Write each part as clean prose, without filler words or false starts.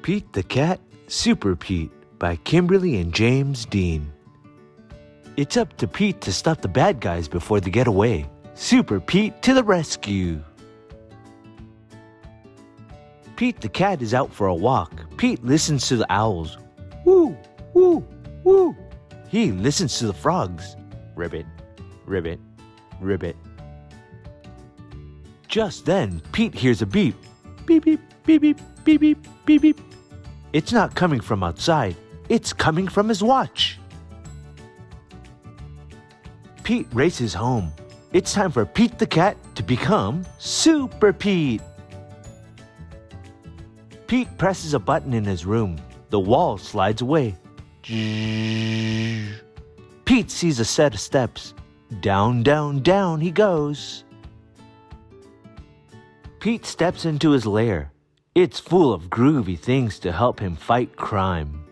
Pete the Cat, Super Pete by Kimberly and James Dean. It's up to Pete to stop the bad guys before they get away. Super Pete to the rescue. Pete the cat is out for a walk. Pete listens to the owls. Woo, woo, woo. He listens to the frogs. Ribbit, ribbit, ribbit. Just then, Pete hears a beep. Beep, beep, beep, beep, beep, beep, beep, beep. It's not coming from outside. It's coming from his watch. Pete races home. It's time for Pete the cat to become Super Pete. Pete presses a button in his room. The wall slides away. Pete sees a set of steps. Down, down, down he goes. Pete steps into his lair. It's full of groovy things to help him fight crime.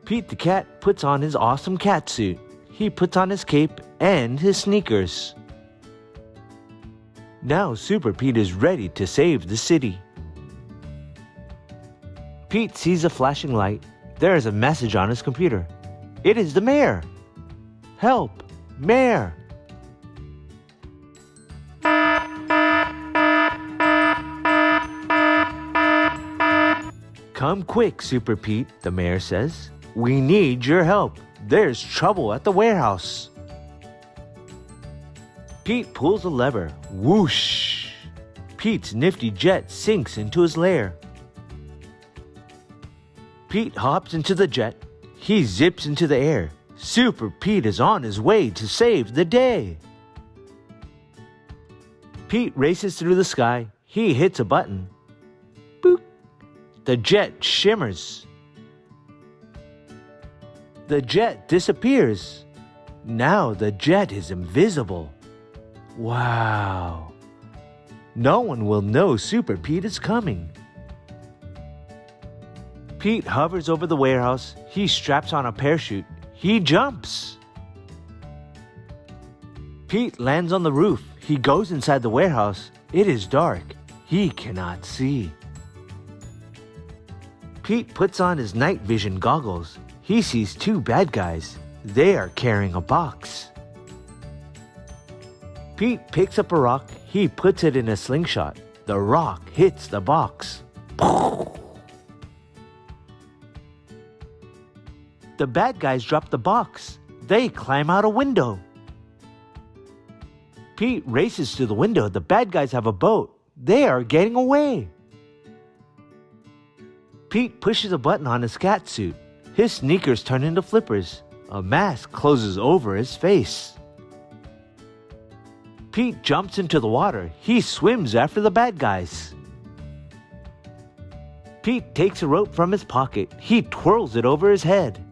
Pete the cat puts on his awesome cat suit. He puts on his cape and his sneakers. Now Super Pete is ready to save the city. Pete sees a flashing light. There is a message on his computer. It is the mayor. Help, mayor. Come quick, Super Pete, the mayor says. We need your help. There's trouble at the warehouse. Pete pulls a lever. Whoosh! Pete's nifty jet sinks into his lair. Pete hops into the jet. He zips into the air. Super Pete is on his way to save the day. Pete races through the sky. He hits a button. Boop! The jet shimmers. The jet disappears. Now the jet is invisible. Wow! No one will know Super Pete is coming. Pete hovers over the warehouse. He straps on a parachute. He jumps. Pete lands on the roof. He goes inside the warehouse. It is dark. He cannot see. Pete puts on his night vision goggles. He sees two bad guys. They are carrying a box. Pete picks up a rock. He puts it in a slingshot. The rock hits the box. The bad guys drop the box. They climb out a window. Pete races to the window. The bad guys have a boat. They are getting away. Pete pushes a button on his cat suit. His sneakers turn into flippers. A mask closes over his face. Pete jumps into the water. He swims after the bad guys. Pete takes a rope from his pocket. He twirls it over his head.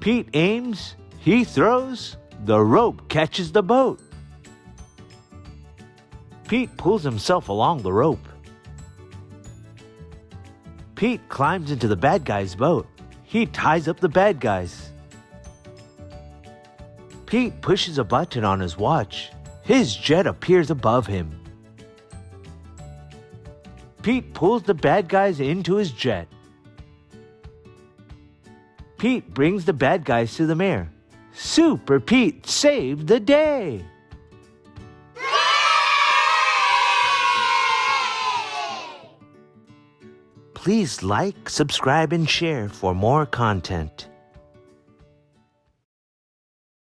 Pete aims. He throws. The rope catches the boat. Pete pulls himself along the rope. Pete climbs into the bad guy's boat. He ties up the bad guys. Pete pushes a button on his watch. His jet appears above him. Pete pulls the bad guys into his jet. Pete brings the bad guys to the mayor. Super Pete saved the day! Please like, subscribe, and share for more content.